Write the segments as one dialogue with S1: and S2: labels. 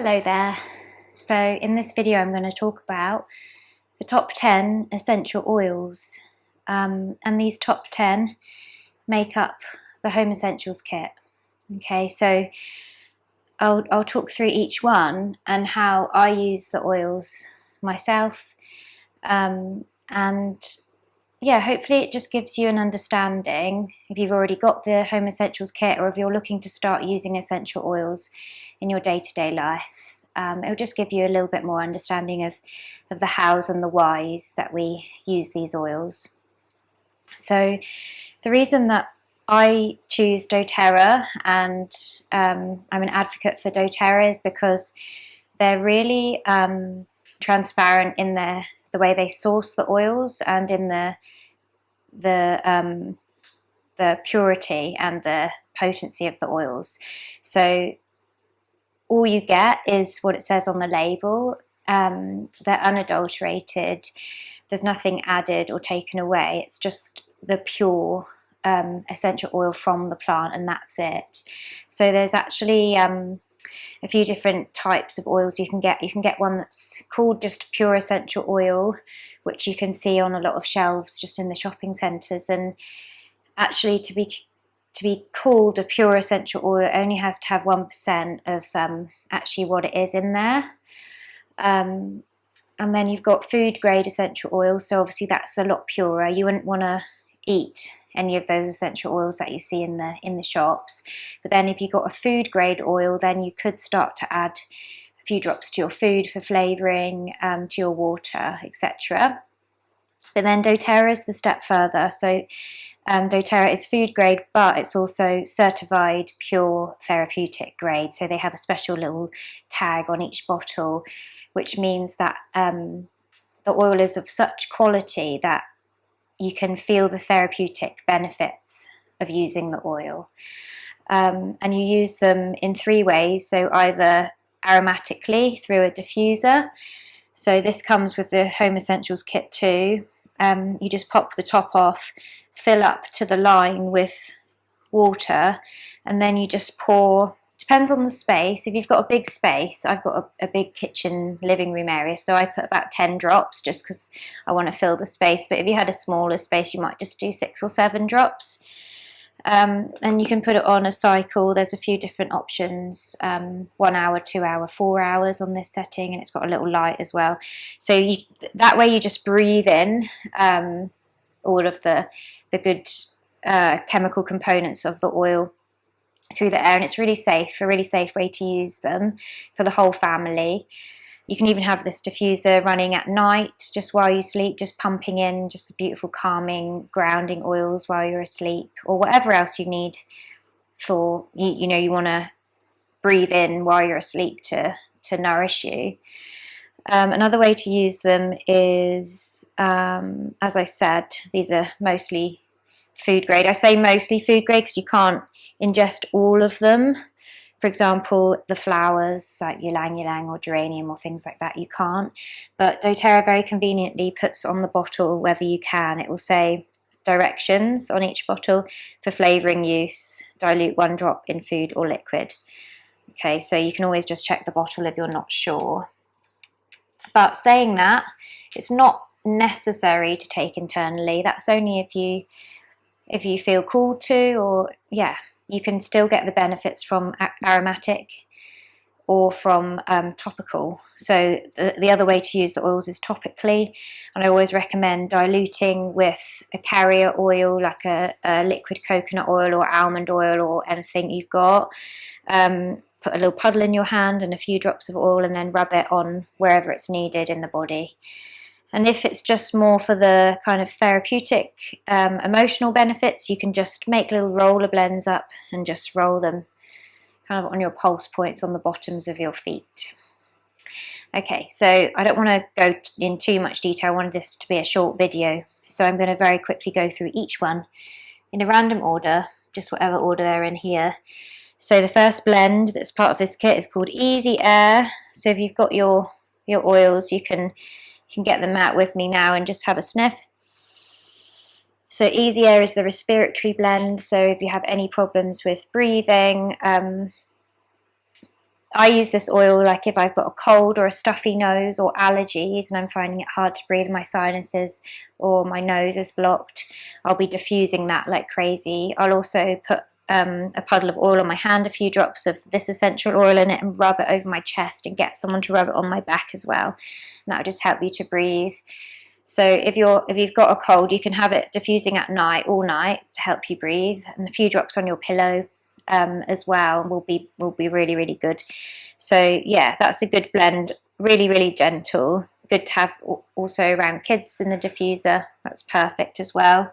S1: Hello there. So in this video I'm going to talk about the top 10 essential oils, and these top 10 make up the Home Essentials kit. Okay, so I'll talk through each one and how I use the oils myself, and yeah, hopefully it just gives you an understanding if you've already got the Home Essentials kit or if you're looking to start using essential oils in your day-to-day life. It'll just give you a little bit more understanding of the hows and the whys that we use these oils. So the reason that I choose doTERRA and I'm an advocate for doTERRA is because they're really transparent in the way they source the oils and in the purity and the potency of the oils. So all you get is what it says on the label. They're unadulterated. There's nothing added or taken away. It's just the pure essential oil from the plant, and that's it. So there's actually a few different types of oils you can get. You can get one that's called just pure essential oil, which you can see on a lot of shelves just in the shopping centres. And actually, to be called a pure essential oil, it only has to have 1% of actually what it is in there. And then you've got food grade essential oils, so obviously that's a lot purer. You wouldn't want to eat any of those essential oils that you see in the shops. But then if you've got a food grade oil, then you could start to add a few drops to your food for flavouring, to your water, etc. But then doTERRA is the step further. So doTERRA is food grade, but it's also certified pure therapeutic grade. So they have a special little tag on each bottle, which means that the oil is of such quality that you can feel the therapeutic benefits of using the oil. And you use them in 3 ways. So either aromatically through a diffuser. So this comes with the Home Essentials kit too. You just pop the top off, fill up to the line with water, and then you just pour. Depends on the space. If you've got a big space, I've got a big kitchen living room area, so I put about 10 drops just because I want to fill the space. But if you had a smaller space, you might just do 6 or 7 drops. And you can put it on a cycle. There's a few different options, 1 hour, 2 hour, 4 hours on this setting, and it's got a little light as well. So that way you just breathe in all of the good chemical components of the oil through the air, and it's really safe, a really safe way to use them for the whole family. You can even have this diffuser running at night, just while you sleep, just pumping in just beautiful calming, grounding oils while you're asleep, or whatever else you need for, you want to breathe in while you're asleep to nourish you. Another way to use them is, as I said, these are mostly food grade. I say mostly food grade because you can't ingest all of them. For example, the flowers like ylang ylang or geranium or things like that, you can't. But doTERRA very conveniently puts on the bottle whether you can. It will say directions on each bottle for flavouring use. Dilute 1 drop in food or liquid. Okay, so you can always just check the bottle if you're not sure. But saying that, it's not necessary to take internally. That's only if you feel called to, or yeah. You can still get the benefits from aromatic or from topical. So the other way to use the oils is topically, and I always recommend diluting with a carrier oil like a liquid coconut oil or almond oil or anything you've got. Put a little puddle in your hand and a few drops of oil, and then rub it on wherever it's needed in the body. And if it's just more for the kind of therapeutic, emotional benefits, you can just make little roller blends up and just roll them kind of on your pulse points on the bottoms of your feet. Okay, so I don't want to go in too much detail. I wanted this to be a short video, so I'm going to very quickly go through each one in a random order, just whatever order they're in here. So the first blend that's part of this kit is called Easy Air. So if you've got your oils, you can get them out with me now and just have a sniff. So Easy Air is the respiratory blend. So if you have any problems with breathing, I use this oil like if I've got a cold or a stuffy nose or allergies and I'm finding it hard to breathe, my sinuses or my nose is blocked, I'll be diffusing that like crazy. I'll also put a puddle of oil on my hand, a few drops of this essential oil in it, and rub it over my chest and get someone to rub it on my back as well. And that will just help you to breathe. So if you've got a cold, you can have it diffusing at night, all night, to help you breathe, and a few drops on your pillow as well will be really, really good. So yeah, that's a good blend. Really, really gentle. Good to have also around kids in the diffuser. That's perfect as well.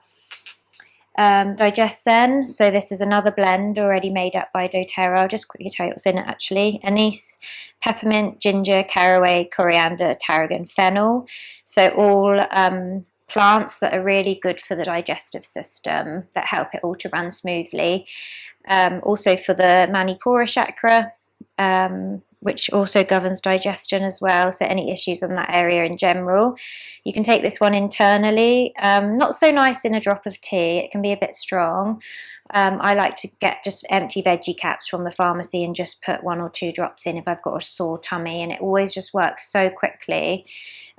S1: Digesten. So this is another blend already made up by doTERRA. I'll just quickly tell you what's in it actually. Anise, peppermint, ginger, caraway, coriander, tarragon, fennel. So all plants that are really good for the digestive system, that help it all to run smoothly. Also for the Manipura chakra, which also governs digestion as well, so any issues in that area in general. You can take this one internally. Not so nice in a drop of tea, it can be a bit strong. I like to get just empty veggie caps from the pharmacy and just put 1 or 2 drops in if I've got a sore tummy, and it always just works so quickly.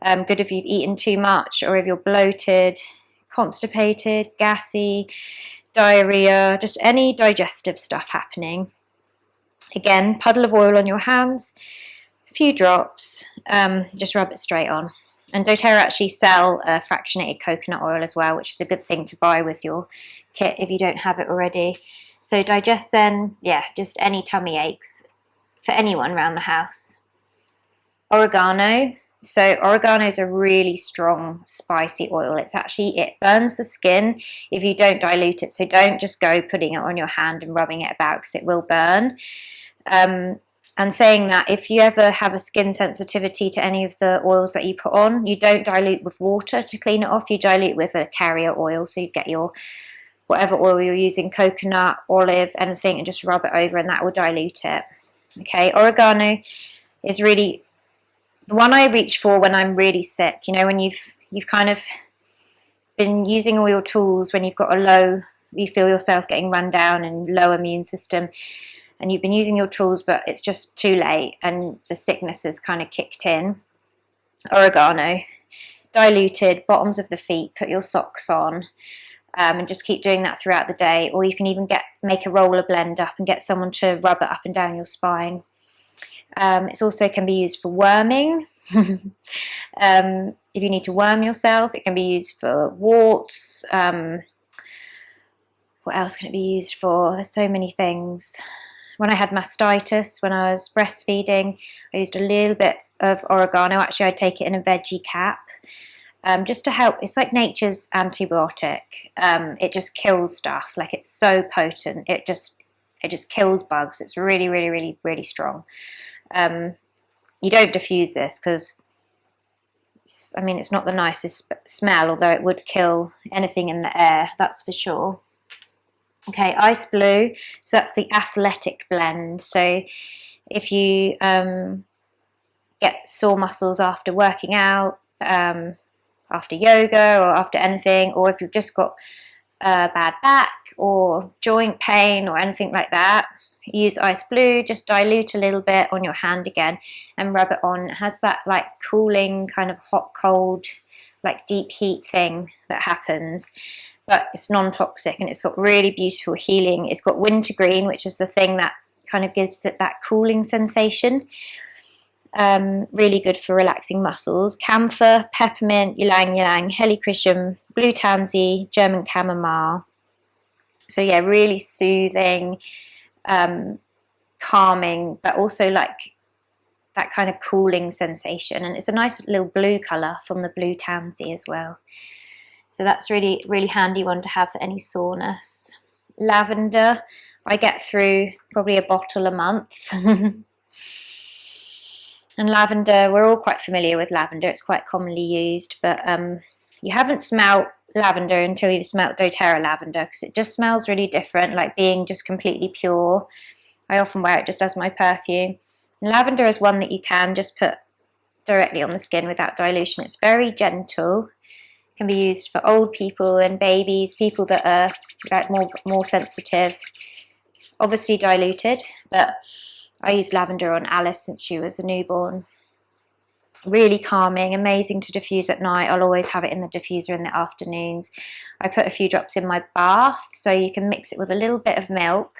S1: Good if you've eaten too much or if you're bloated, constipated, gassy, diarrhea, just any digestive stuff happening. Again, puddle of oil on your hands, a few drops, just rub it straight on. And doTERRA actually sell fractionated coconut oil as well, which is a good thing to buy with your kit if you don't have it already. So Digesten, yeah, just any tummy aches for anyone around the house. Oregano. So oregano is a really strong spicy oil. It burns the skin if you don't dilute it. So don't just go putting it on your hand and rubbing it about, because it will burn. And saying that, if you ever have a skin sensitivity to any of the oils that you put on, you don't dilute with water to clean it off. You dilute with a carrier oil. So you get your whatever oil you're using, coconut, olive, anything, and just rub it over, and that will dilute it. Okay, oregano is really the one I reach for when I'm really sick. You know, when you've kind of been using all your tools when you've got you feel yourself getting run down and low immune system, and you've been using your tools, but it's just too late and the sickness has kind of kicked in. Oregano, diluted, bottoms of the feet, put your socks on, and just keep doing that throughout the day. Or you can even make a roller blend up and get someone to rub it up and down your spine. It also can be used for worming. If you need to worm yourself, it can be used for warts. What else can it be used for? There's so many things. When I had mastitis, when I was breastfeeding, I used a little bit of oregano. Actually, I'd take it in a veggie cap, just to help. It's like nature's antibiotic. It just kills stuff. Like, it's so potent. It just kills bugs. It's really, really, really, really strong. You don't diffuse this because, it's not the nicest smell, although it would kill anything in the air, that's for sure. Okay, ice blue, so that's the athletic blend. So if you get sore muscles after working out, after yoga or after anything, or if you've just got bad back or joint pain or anything like that, use ice blue. Just dilute a little bit on your hand again and rub it on. It has that like cooling kind of hot cold, like deep heat thing that happens, but it's non-toxic and it's got really beautiful healing. It's got wintergreen, which is the thing that kind of gives it that cooling sensation. Really good for relaxing muscles. Camphor, peppermint, ylang ylang, helichrysum, blue tansy, German chamomile. So yeah, really soothing, calming, but also like that kind of cooling sensation. And it's a nice little blue colour from the blue tansy as well. So that's really, really handy one to have for any soreness. Lavender, I get through probably a bottle a month. And lavender, we're all quite familiar with lavender. It's quite commonly used, but you haven't smelt lavender until you've smelt doTERRA lavender, because it just smells really different, like being just completely pure. I often wear it just as my perfume. And lavender is one that you can just put directly on the skin without dilution. It's very gentle. It can be used for old people and babies, people that are like more sensitive. Obviously diluted, but I use lavender on Alice since she was a newborn. Really calming, amazing to diffuse at night. I'll always have it in the diffuser in the afternoons. I put a few drops in my bath, so you can mix it with a little bit of milk,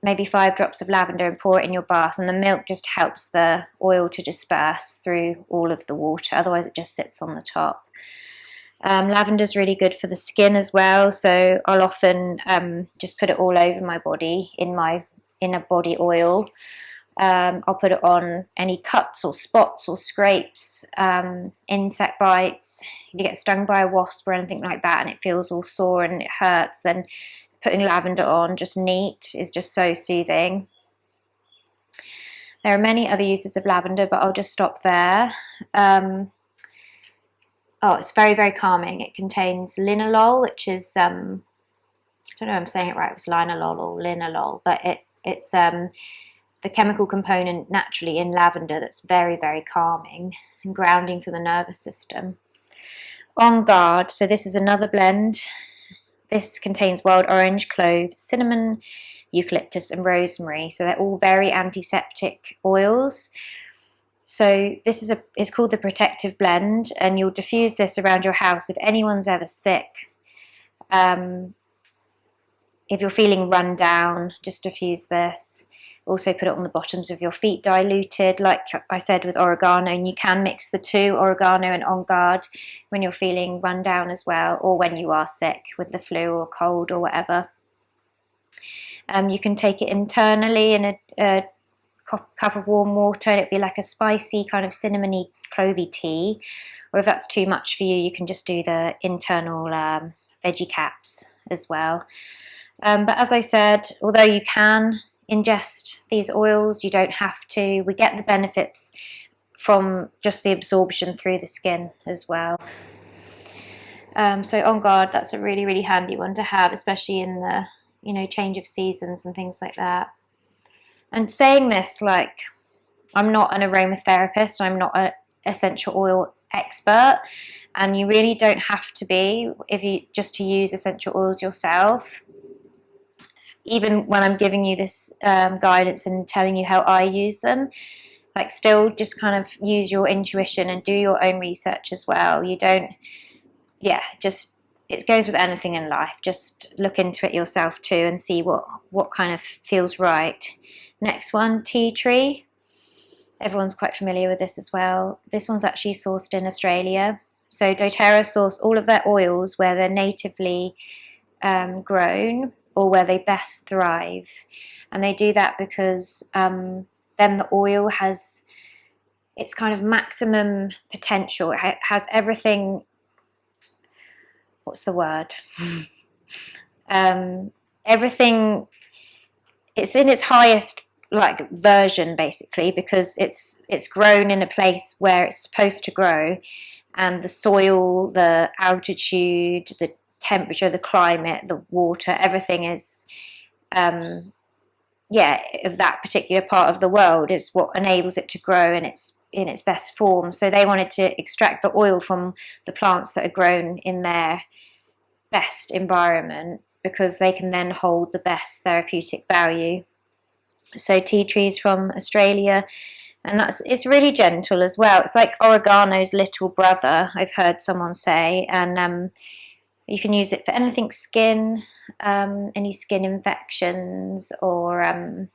S1: maybe 5 drops of lavender, and pour it in your bath, and the milk just helps the oil to disperse through all of the water, otherwise it just sits on the top. Lavender's really good for the skin as well, so I'll often just put it all over my body in a body oil. I'll put it on any cuts or spots or scrapes, insect bites. If you get stung by a wasp or anything like that and it feels all sore and it hurts, then putting lavender on, just neat, is just so soothing. There are many other uses of lavender, but I'll just stop there. Oh, it's very, very calming. It contains linalool, which is, I don't know if I'm saying it right, it's linalool or linalool, but it's the chemical component naturally in lavender that's very, very calming and grounding for the nervous system. On Guard, so this is another blend. This contains wild orange, clove, cinnamon, eucalyptus and rosemary, so they're all very antiseptic oils. So this is it's called the Protective Blend, and you'll diffuse this around your house if anyone's ever sick. If you're feeling run down, just diffuse this. Also put it on the bottoms of your feet diluted, like I said with oregano, and you can mix the two, oregano and On Guard, when you're feeling run down as well, or when you are sick with the flu or cold or whatever. You can take it internally in a cup of warm water, and it'd be like a spicy kind of cinnamony clovey tea, or if that's too much for you, you can just do the internal veggie caps as well. But as I said, although you can ingest these oils, you don't have to. We get the benefits from just the absorption through the skin as well. So On Guard, that's a really, really handy one to have, especially in the change of seasons and things like that. And saying this, like, I'm not an aromatherapist, I'm not an essential oil expert, and you really don't have to be if you just to use essential oils yourself. Even when I'm giving you this guidance and telling you how I use them, like, still just kind of use your intuition and do your own research as well. You don't, it goes with anything in life. Just look into it yourself too and see what kind of feels right. Next one, tea tree. Everyone's quite familiar with this as well. This one's actually sourced in Australia. So doTERRA source all of their oils where they're natively grown or where they best thrive. And they do that because then the oil has its kind of maximum potential. It has everything, what's the word? Everything, it's in its highest version basically, because it's grown in a place where it's supposed to grow, and the soil, the altitude, the temperature, the climate, the water, everything is of that particular part of the world is what enables it to grow in its best form. So they wanted to extract the oil from the plants that are grown in their best environment, because they can then hold the best therapeutic value. So tea trees from Australia, and it's really gentle as well. It's like oregano's little brother, I've heard someone say, and you can use it for anything skin, any skin infections or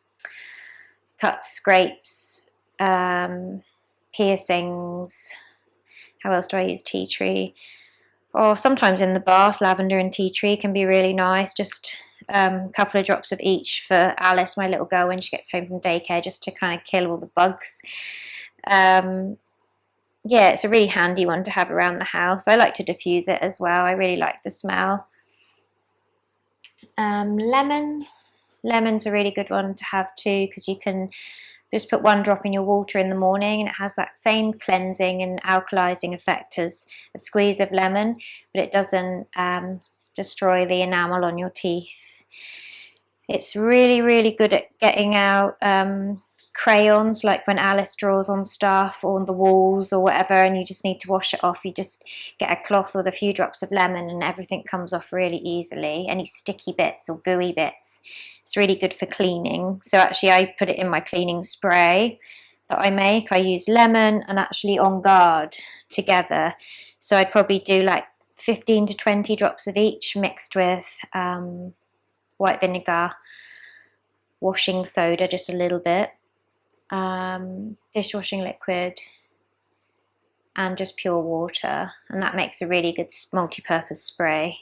S1: cuts, scrapes, piercings. How else do I use tea tree? Or sometimes in the bath, lavender and tea tree can be really nice. Just a couple of drops of each for Alice, my little girl, when she gets home from daycare, just to kind of kill all the bugs. It's a really handy one to have around the house. I like to diffuse it as well. I really like the smell. Lemon's a really good one to have too, because you can just put 1 drop in your water in the morning and it has that same cleansing and alkalizing effect as a squeeze of lemon, but it doesn't destroy the enamel on your teeth. It's really, really good at getting out crayons, like when Alice draws on stuff or on the walls or whatever, and you just need to wash it off, you just get a cloth with a few drops of lemon and everything comes off really easily. Any sticky bits or gooey bits, it's really good for cleaning. So actually I put it in my cleaning spray that I make. I use lemon and actually On Guard together. So I'd probably do like 15 to 20 drops of each mixed with white vinegar, washing soda, just a little bit, dishwashing liquid, and just pure water, and that makes a really good multi-purpose spray.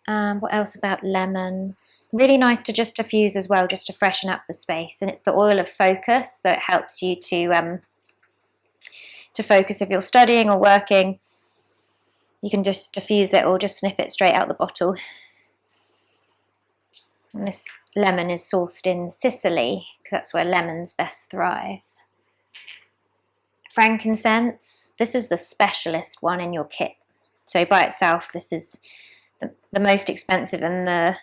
S1: What else about lemon? Really nice to just diffuse as well, just to freshen up the space, and it's the oil of focus, so it helps you to focus if you're studying or working. You can just diffuse it or just sniff it straight out the bottle. And this lemon is sourced in Sicily, because that's where lemons best thrive. Frankincense, this is the specialist one in your kit. So by itself, this is the most expensive and the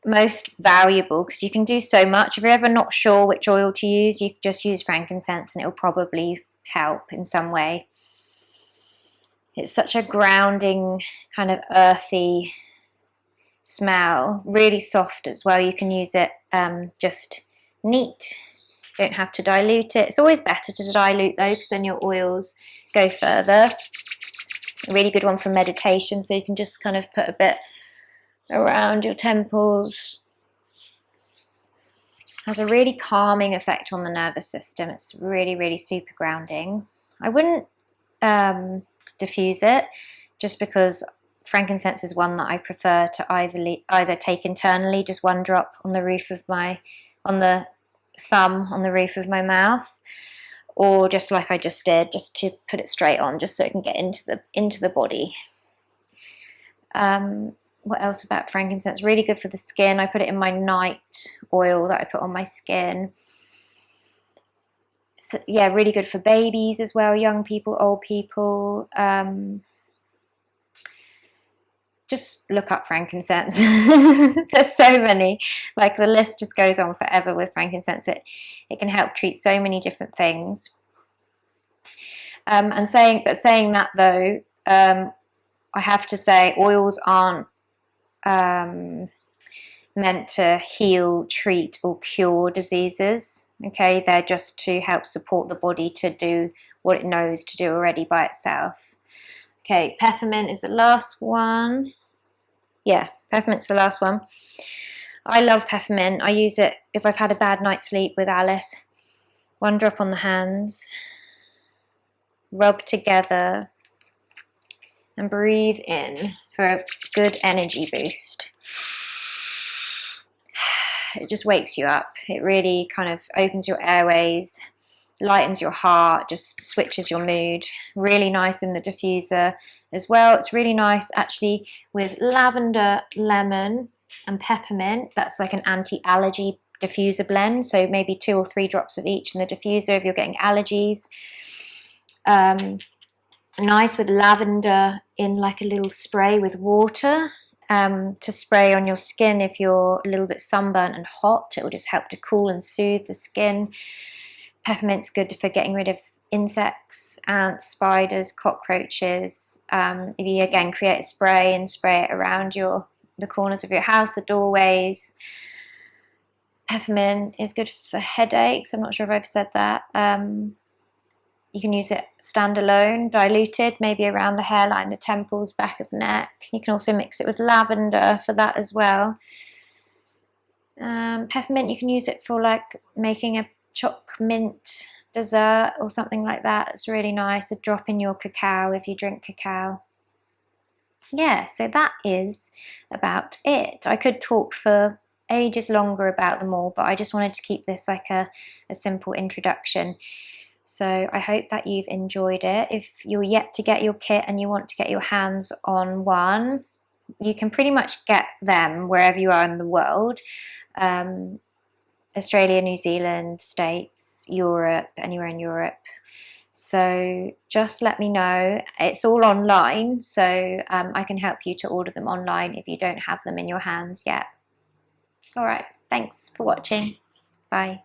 S1: most valuable, because you can do so much. If you're ever not sure which oil to use, you just use frankincense and it'll probably help in some way. It's such a grounding, kind of earthy smell, really soft as well. You can use it just neat, don't have to dilute it. It's always better to dilute though, because then your oils go further. A really good one for meditation, so you can just kind of put a bit around your temples. Has a really calming effect on the nervous system. It's really, really super grounding. I wouldn't diffuse it, just because frankincense is one that I prefer to either take internally, just one drop on the roof of on the thumb on the roof of my mouth, or just like I just did, just to put it straight on, just so it can get into the body. What else about frankincense? Really good for the skin. I put it in my night oil that I put on my skin. So, yeah, really good for babies as well, young people, old people. Just look up frankincense. There's so many. Like, the list just goes on forever with frankincense. It can help treat so many different things. Saying that though, I have to say oils aren't meant to heal, treat, or cure diseases. Okay, they're just to help support the body to do what it knows to do already by itself. Okay, peppermint is the last one. Yeah, peppermint's the last one. I love peppermint. I use it if I've had a bad night's sleep with Alice. One drop on the hands, rub together, and breathe in for a good energy boost. It just wakes you up. It really kind of opens your airways, lightens your heart, just switches your mood. Really nice in the diffuser as well. It's really nice actually with lavender, lemon and peppermint. That's like an anti-allergy diffuser blend, so maybe 2 or 3 drops of each in the diffuser if you're getting allergies. Nice with lavender in like a little spray with water to spray on your skin if you're a little bit sunburnt and hot. It will just help to cool and soothe the skin. Peppermint's good for getting rid of insects, ants, spiders, cockroaches. If you again create a spray and spray it around the corners of your house, the doorways. Peppermint is good for headaches. I'm not sure if I've said that. You can use it standalone, diluted, maybe around the hairline, the temples, back of the neck. You can also mix it with lavender for that as well. Peppermint, you can use it for like making a choc mint dessert or something like that. It's really nice. A drop in your cacao if you drink cacao. Yeah, so that is about it. I could talk for ages longer about them all, but I just wanted to keep this like a simple introduction. So I hope that you've enjoyed it. If you're yet to get your kit and you want to get your hands on one, you can pretty much get them wherever you are in the world. Australia, New Zealand, States, Europe, anywhere in Europe. So just let me know. It's all online, so I can help you to order them online if you don't have them in your hands yet. All right, thanks for watching. Bye.